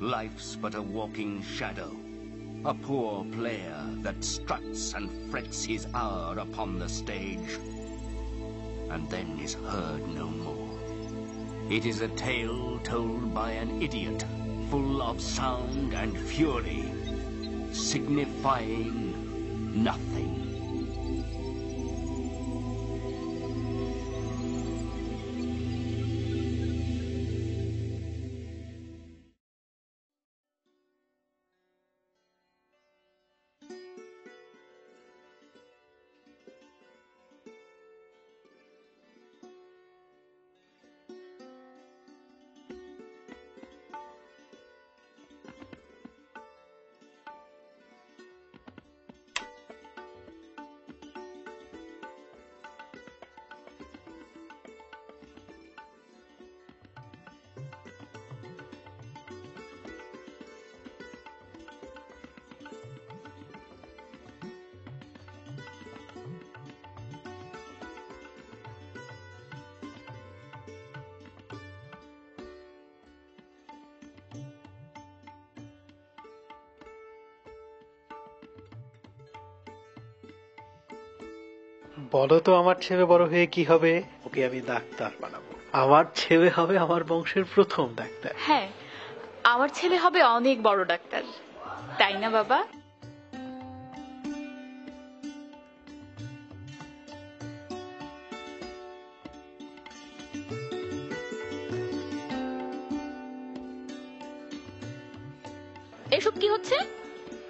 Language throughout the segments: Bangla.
Life's but a walking shadow, a poor player that struts and frets his hour upon the stage, and then is heard no more. It is a tale told by an idiot, full of sound and fury, signifying nothing. বলো তো আমার ছেলে বড় হয়ে কি হবে? ওকে আমি ডাক্তার বানাবো। আমার ছেলে হবে আমার বংশের প্রথম ডাক্তার। হ্যাঁ, আমার ছেলে হবে অনেক বড় ডাক্তার, তাই না বাবা? এসব কি হচ্ছে?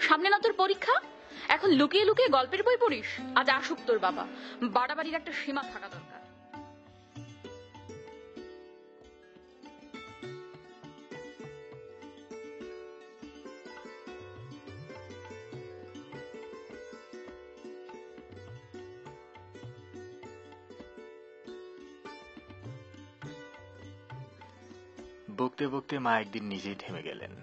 সামনে না তোর পরীক্ষা, এখন লুকিয়ে লুকিয়ে গল্পের বই পড়িস? আজ আসুক তোর বাবা, বাড়াবাড়ির একটা সীমা থাকা দরকার। বকতে বকতে মা একদিন নিজেই থেমে গেলেন,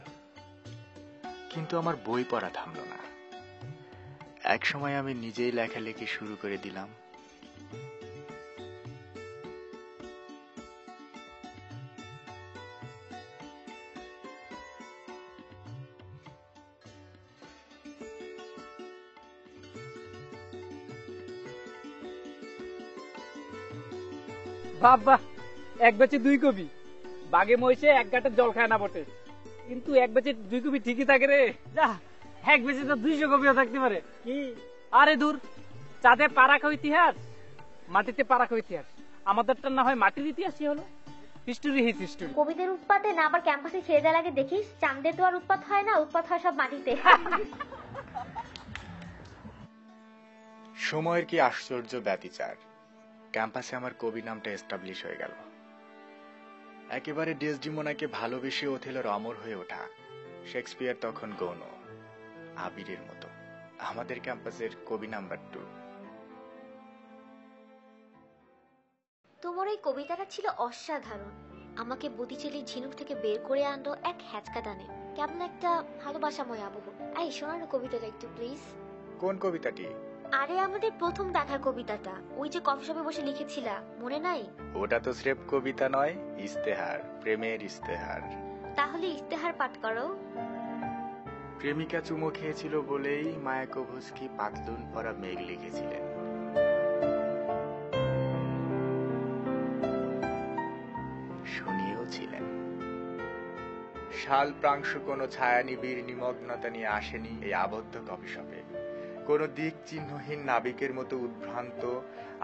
কিন্তু আমার বই পড়া থামল না। এক সময় আমি নিজেই লেখালেখি শুরু করে দিলাম। বাবা, এক বেচে দুই কবি, বাগে মহিষে এক গাঁটের জল খায় না বটে, কিন্তু এক বেচে দুই কবি ঠিকই থাকে রে। যা, এক বেচে তো 200 কবিও থাকতে পারে। কি আরে দূর, চাঁদে পা রাখা ইতিহাস, মাটিতে পা রাখা ইতিহাস, আমাদেরটা না হয় মাটির ইতিহাসই হলো। History his history. কবিদের উৎপাতে না আবার ক্যাম্পাসে ছেড়ে দেওয়ার আগে দেখিস, চাঁদে তো আর উৎপাত হয় না, উৎপাত হয় সব মাটিতে। সময়ের কি আশ্চর্য ব্যতিচার, ক্যাম্পাসে আমার কবি নামটা এস্টাবলিশ হয়ে গেল। একেবারে ডেসডিমোনাকে ভালোবেসে ওথেলোর অমর হয়ে ওঠা শেক্সপিয়ার তখন গৌণ, আবিরের মতো আমাদের ক্যাম্পাসের কবি নাম্বার 2। তোমার ওই কবিতাটা ছিল অসাধারণ। আমাকে বদিচেলির ঝিনুক থেকে বের করে আনলো এক হ্যাচকা টানে, কেমন একটা ভালোবাসাময় আবহ। এই শোনা না কবিতাটা একটু প্লিজ। কোন কবিতাটি? আরে আমাদের প্রথম দেখার কবিতাটা, ওই যে কফি শপে বসে লিখেছিলা, মনে নাই? ওটা তো স্রেফ কবিতা নয়, ইস্তেহার, প্রেমের ইস্তেহার। তাহলে ইস্তেহার পাঠ করো। প্রেমিকা চুমো খেয়েছিল বলেই মায়াকোভস্কি পাতলুন পরা মেঘ লিখেছিলেন। শুনিয়েও ছিলেন। শাল প্রাংশ কোনো ছায়া নিবিড় নিমগ্নতা নিয়ে আসেনি এই আবদ্ধ কফি শপে। কোন দিক চিহ্নহীন নাবিকের মতো উদ্ভ্রান্ত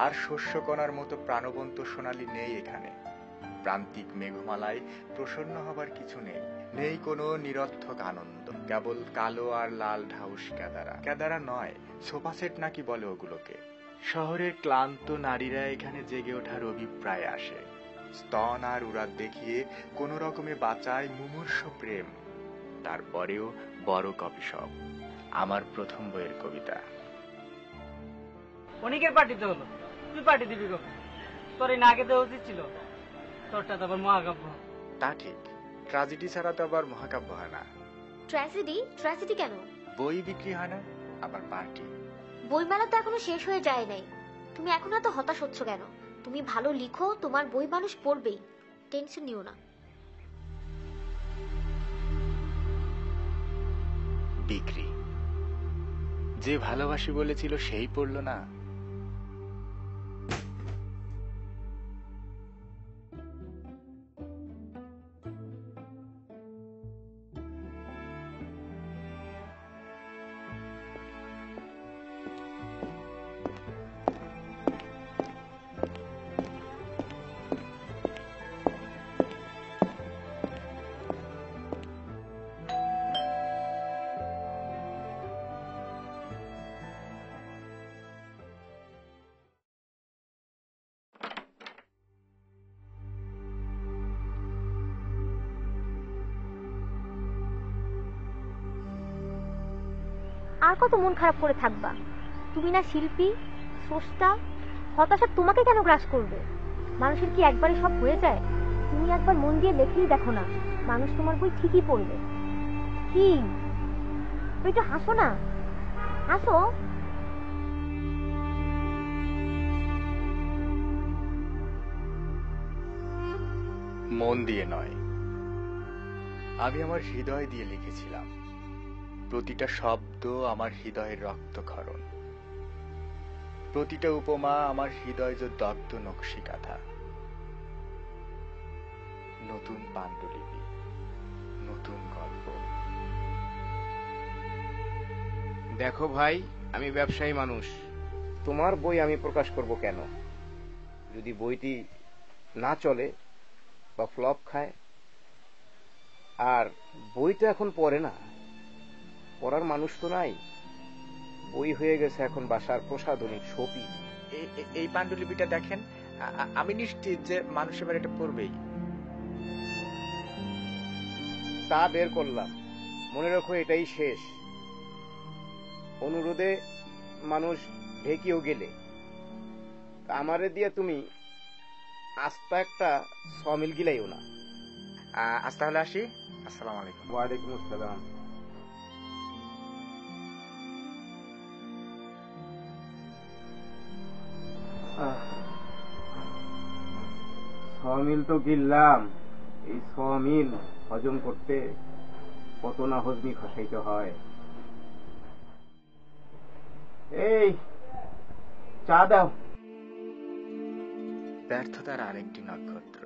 আর শস্যকণার মতো প্রাণবন্ত সোনালী নেই এখানে। প্রান্তিক মেঘমালায় প্রসন্ন হবার কিছু নেই, নেই কোনো নিরর্থক আনন্দ, কেবল কালো আর লাল ঢাউস কেদারা। কেদারা নয়, সোফা সেট নাকি বলে ওগুলোকে। শহরের ক্লান্ত নারীরা এখানে জেগে ওঠার অভিপ্রায় আসে, স্তন আর উরাত দেখিয়ে কোন রকমে বাঁচায় মুমূর্ষ প্রেম। তারপরেও বড় কফি শপ, আমার প্রথম বইয়ের কবিতা। অনেকের পার্টিতে হলো, তুই পার্টি দিবি কখন? তোর এই না খেতে উচিত ছিল, তোরটা তো আবার মহাকাব্য। তা ঠিক, ট্র্যাজেডি ছাড়া তো আবার মহাকাব্য হয় না। ট্র্যাজেডি? ট্র্যাজেডি কেন? বই বিক্রি হয় না, আবার পার্টি। বইমেলা তো এখনো শেষ হয়ে যায় নাই, তুমি এখন এত হতাশ হচ্ছ কেন? তুমি ভালো লিখো, তোমার বই মানুষ পড়বেই, টেনশন নিও না। বিক্রি। যে ভালোবাসি বলেছিল সেই পড়ল না। আর কত মন খারাপ করে থাকবা? তুমি না শিল্পী, স্রষ্টা, হতাশা তোমাকে কেন গ্রাস করবে? মানুষের কি একবারে সব হয়ে যায়? তুমি একবার মন দিয়ে লেখেই দেখো না, মানুষ তোমার বই ঠিকই পড়বে। কি একটু হাসো না, হাসো। মন দিয়ে নয়, আমি আমার হৃদয় দিয়ে লিখেছিলাম। প্রতিটা শব্দ আমার হৃদয়ের রক্তক্ষরণ, প্রতিটা উপমা আমার হৃদয় যে দগ্ধ নকশিকাঁথা। নতুন পাণ্ডুলিপি, নতুন গল্প। দেখো ভাই, আমি ব্যবসায়ী মানুষ, তোমার বই আমি প্রকাশ করব কেন? যদি বইটি না চলে বা ফ্লপ খায়, আর বই তো এখন পড়ে না, পড়ার মানুষ তো নাই। বই হয়ে গেছে এখন বাসার প্রসাধনী শোপিস। এই পাণ্ডুলিপিটা দেখেন, আমি নিশ্চিত যে মানুষ এবার এটা পড়বেই। তা বের করলাম, মনে রাখো এটাই শেষ। অনুরোধে মানুষ ঢেকেও গেলে আমারে দিয়ে তুমি আস্তা একটা সমিল গিলাইও না। আজ তাহলে আসি। আসসালামু আলাইকুম। ওয়ালাইকুম আসসালাম। সমিল তো গিললাম, এই সমিল হজম করতে কত না হজমি খসাইতে হয়। এই চা দাও। ব্যর্থতার আরেকটি নক্ষত্র।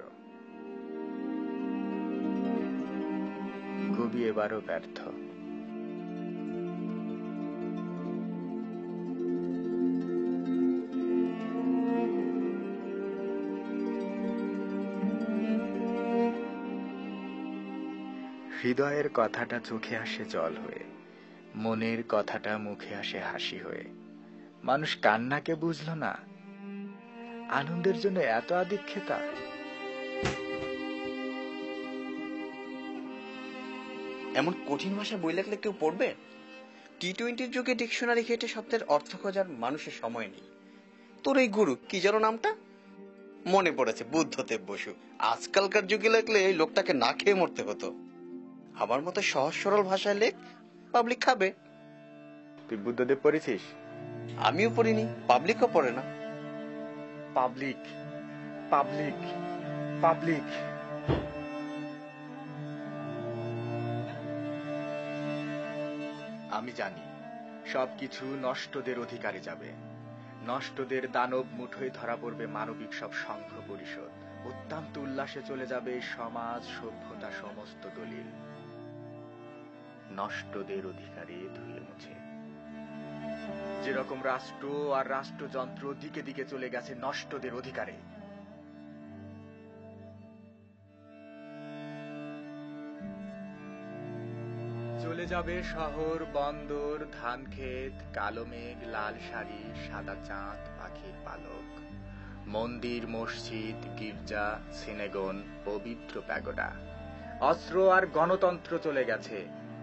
কবি এবারও ব্যর্থ। হৃদয়ের কথাটা চোখে আসে জল হয়ে, মনের কথাটা মুখে আসে হাসি হয়ে। মানুষ কান্নাকে বুঝল না, আনন্দের জন্য এত আদিক্ষেতা। এমন কঠিন ভাষায় বই লেখলে কেউ পড়বে? টি-20 যুগে ডিকশনারি ঘেটে শব্দের অর্থ খোঁজার মানুষের সময় নেই। তোর এই গুরু কি যেন নামটা? মনে পড়েছে, বুদ্ধদেব বসু। আজকালকার যুগে লেখলে এই লোকটাকে না খেয়ে মরতে হতো। আমার মতো সহজ সরল ভাষায় লেখ, পাবলিক খাবে। তুই বুদ্ধদেব পড়েছিস? আমিও পড়িনি, পাবলিকও পড়ে না। Public, public, public. আমি জানি সবকিছু নষ্টদের অধিকারে যাবে। নষ্টদের দানব মুঠোয় ধরা পড়বে মানবিক সব সংঘ পরিষদ। অত্যন্ত উল্লাসে চলে যাবে সমাজ, সভ্যতা, সমস্ত দলিল। নষ্টদের অধিকারে ধুয়ে মুছে। যেরকম রাষ্ট্র আর রাষ্ট্রযন্ত্র দিকে দিকে চলে গেছে নষ্টদের অধিকারে। চলে যাবে শহর, বন্দর, ধান ক্ষেত, কালো মেঘ, লাল শাড়ি, সাদা চাঁদ, পাখির পালক। মন্দির, মসজিদ, গির্জা, সিনেগন, পবিত্র প্যাগোডা। অস্ত্র আর গণতন্ত্র চলে গেছে,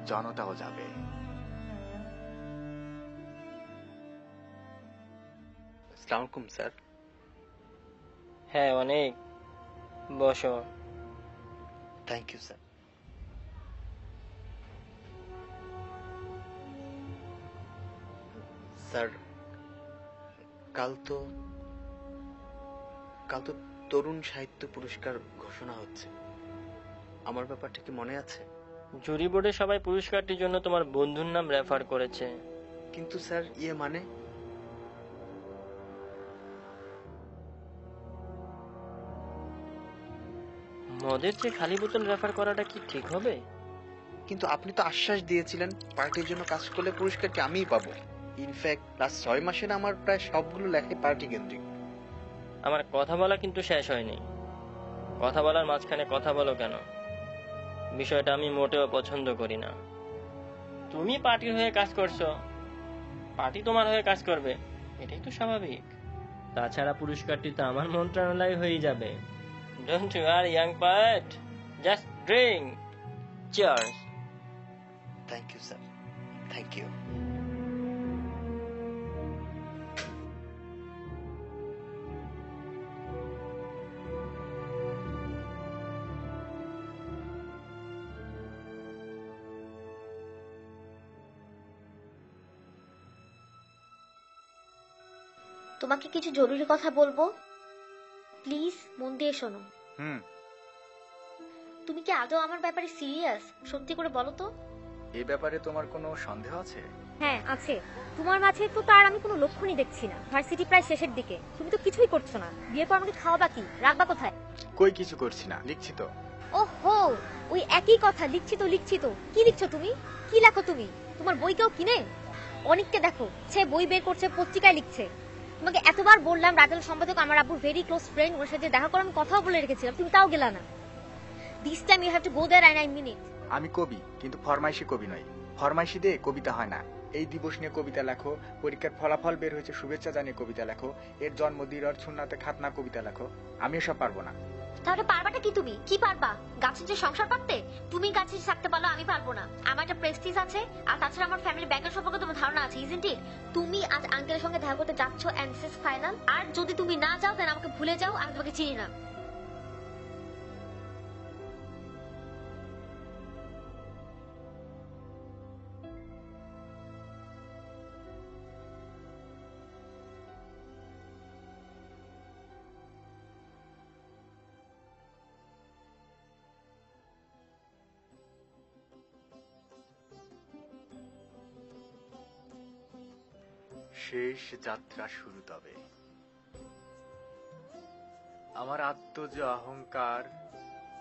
জনতাও যাবে। আসসালামু আলাইকুম স্যার। হ্যাঁ অনেক, বসো। Thank you sir. স্যার, কাল তো তরুণ সাহিত্য পুরস্কার ঘোষণা হচ্ছে। আমার ব্যাপারটা কি মনে আছে? জুরি বোর্ডে সবাই পুরস্কারটির জন্য তোমার বন্ধুর নাম রেফার করেছে। কিন্তু স্যার মানে মদের চেয়ে খালি বোতল রেফার করাটা কি ঠিক হবে? কিন্তু আপনি তো আশ্বাস দিয়েছিলেন পার্টির জন্য কাজ করলে পুরস্কারটি আমিই পাবো। ইনফ্যাক্ট লাস্ট 6 মাসের আমার প্রায় সবগুলো লেখাই পার্টি কেন্দ্রিক। আমার কথা বলা কিন্তু শেষ হয়নি। কথা বলার মাঝখানে কথা বলো কেন? বিষয়টা আমি মোটেও পছন্দ করি না। তুমি পার্টির হয়ে কাজ করছো, পার্টি তোমার হয়ে কাজ করবে, এটাই তো স্বাভাবিক। তাছাড়া পুরস্কারটি তো আমার মন্ত্রণালয় হয়ে যাবে। Don't you are young part, just drink. Cheers. Thank you sir, thank you. তোমাকে কিছু জরুরি কথা বলবো, প্লিজ মন দিয়ে শোনো। তুমি কি আদৌ আমার ব্যাপারে সিরিয়াস? সত্যি করে বলো তো। এই ব্যাপারে তোমার কোনো সন্দেহ আছে? হ্যাঁ আছে। তোমার মাঝে তো তার আমি কোনো লক্ষণই দেখছি না। ভার্সিটি প্রায় শেষের দিকে, তুমি তো কিছুই করছো না। বিয়ের পর আমাকে খাওয়াবা কি, রাখবা কোথায়? কই কিছু করছি না, লিখছি তো। ওহো, ওই একই কথা, লিখছি তো। কি লিখছো তুমি? কি লেখো তুমি? তোমার বই কেউ কিনে? অনেককে দেখো সে বই বের করছে, পত্রিকায় লিখছে। তোমাকে এতবার বললাম রাতেল সম্পাদক আমার আব্বুর ভেরি ক্লোজ ফ্রেন্ড, ওর সাথে দেখা করে আমি কথাও বলে রেখেছিলাম, তুমি তাও গেলা না। This time you have to go there and I mean it. আমি কবি, কিন্তু ফরমাইশি কবি নই। ফরমাইশি দিয়ে কবিতা হয় না। এই দিবস নিয়ে কবিতা লেখো, পরীক্ষার ফলাফল বের হয়েছে শুভেচ্ছা জানিয়ে কবিতা লেখো, এর জন্মদিন আর সুন্নাতে খাতনা কবিতা লেখো। আমি এসব পারবো না। তাহলে পারবাটা কি? তুমি কি পারবা? গাছের যে সংসার পাততে? তুমি গাছে থাকতে পারো, আমি পারবো না। আমার একটা প্রেস্টিজ আছে, আর তাছাড়া আমার ফ্যামিলি ব্যাকগ্রাউন্ড সম্পর্কে তোমার ধারণা আছে, ইজন্ট ইট? তুমি আজ আঙ্কেলের সঙ্গে দেখা করতে যাচ্ছ এন্ড দিস ইজ ফাইনাল। আর যদি তুমি না যাও দেন আমাকে ভুলে যাও, আমি তোমাকে চিনি না। শেষ যাত্রা শুরু তবে। আমার আত্মজ অহংকার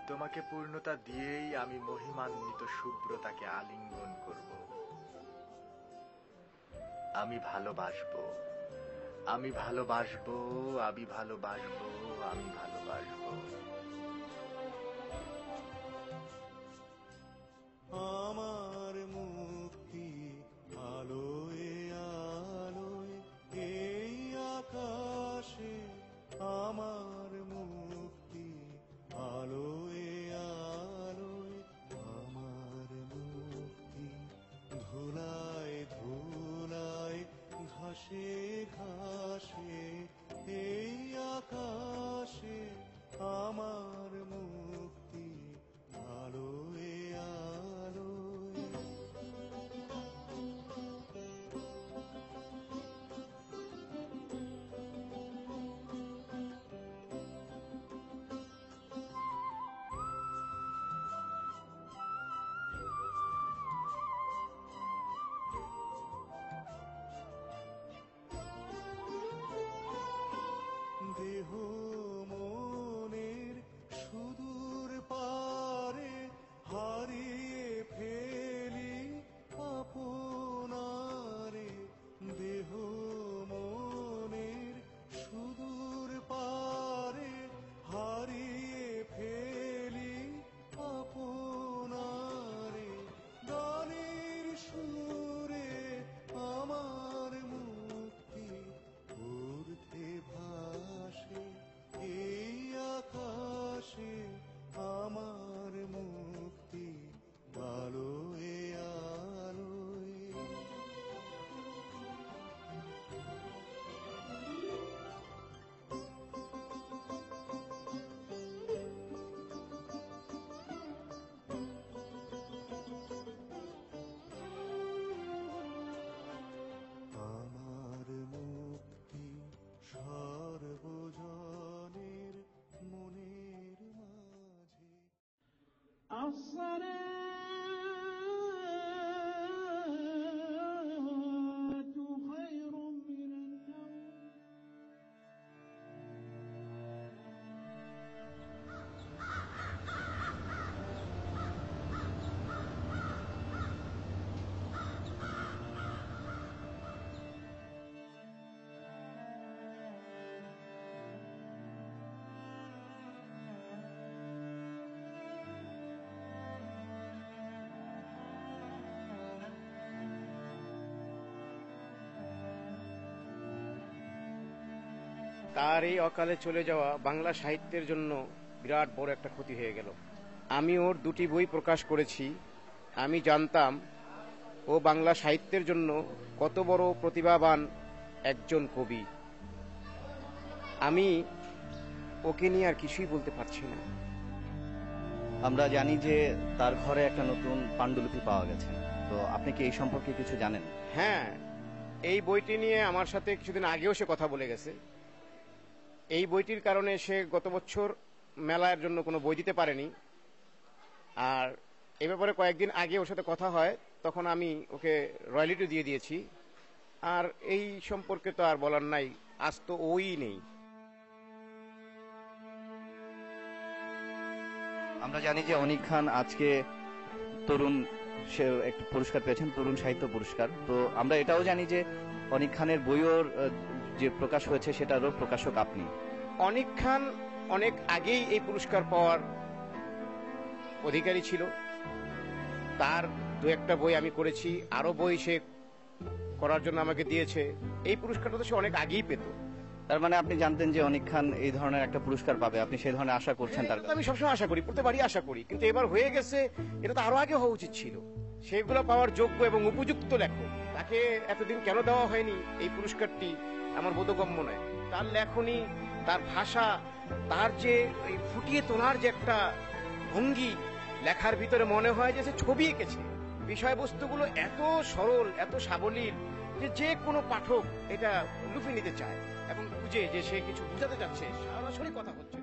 তোমাকে পূর্ণতা দিয়েই আমি মহিমান্বিত শুভ্রতাকে আলিঙ্গন করব। আমি ভালোবাসবো, আমি ভালোবাসবো, আমি ভালোবাসবো, আমি ভালোবাসবো। আমার মুক্তি আলোয় আলোয় এই আকাশে, আমার মুক্তি আলোয় আলোয়, আমার মুক্তি ধুলায় ধুলায় ঘাসে ঘাসে এই আকাশে, আমার মুক্তি আলোয় আলোয়। দেহ মনের সুদূর পারে হারিয়ে ফেলি আপনারে, দেহ মনের সুদূর পারে হারিয়ে ফেলি আপনারে, গানের সুরে আমার মুক্তি উর্ধে ভাসে এই আকাশে, আমার মুক্তি আলোয় আলোয়। আমার মুক্তি সর্বজনের মনের মাঝে। তার এই অকালে চলে যাওয়া বাংলা সাহিত্যের জন্য বিরাট বড় একটা ক্ষতি হয়ে গেল। আমি ওর দুটি বই প্রকাশ করেছি। আমি জানতাম ও বাংলা সাহিত্যের জন্য কত বড় প্রতিভাবান একজন কবি। আমি ওকে নিয়ে আর কিছুই বলতে পারছি না। আমরা জানি যে তার ঘরে একটা নতুন পাণ্ডুলিপি পাওয়া গেছে, তো আপনি কি এই সম্পর্কে কিছু জানেন? হ্যাঁ, এই বইটি নিয়ে আমার সাথে কিছুদিন আগেও সে কথা বলে গেছে। এই বইটির কারণে সে গত বছর মেলার জন্য কোনো বই দিতে পারেনি। আর এ ব্যাপারে কয়েকদিন আগে ওর সাথে কথা হয়, তখন আমি ওকে রয়্যালিটি দিয়ে দিয়েছি। আর এই সম্পর্কে তো আর বলার নাই, আজ তো ওই নেই। আমরা জানি যে অনিক খান আজকে তরুণ, সে একটি পুরস্কার পেয়েছেন, তরুণ সাহিত্য পুরস্কার। তো আমরা এটাও জানি যে অনিক খানের বইও যে প্রকাশ হয়েছে সেটারও প্রকাশক আপনি। অনিক খান অনেক আগেই এই পুরস্কার পাওয়ার অধিকারী ছিল। তার দু একটা বই আমি করেছি, আরো বই সে করার জন্য আমাকে দিয়েছে। এই পুরস্কারটা তো সে অনেক আগেই পেত। তার মানে আপনি জানতেন যে অনিক খান এই ধরনের একটা পুরস্কার পাবে, আপনি সেই ধরনের আশা করছেন তার কাছে? আমি সবসময় আশা করি, প্রতিবারই আশা করি, কিন্তু এবার হয়ে গেছে। এটা তো আরো আগে হওয়া উচিত ছিল। সেগুলো পাওয়ার যোগ্য এবং উপযুক্ত লেখক, তাকে এতদিন কেন দেওয়া হয়নি এই পুরস্কারটি আমার বোধগম্য নয়। তার লেখনী, তার ভাষা, তার যে ফুটিয়ে তোলার যে একটা ভঙ্গি, লেখার ভিতরে মনে হয় যে সে ছবি এঁকেছে। বিষয়বস্তুগুলো এত সরল, এত সাবলীল যে যে কোনো পাঠক এটা লুফে নিতে চায় এবং বুঝে যে সে কিছু বুঝাতে চাচ্ছে, সরাসরি কথা হচ্ছে।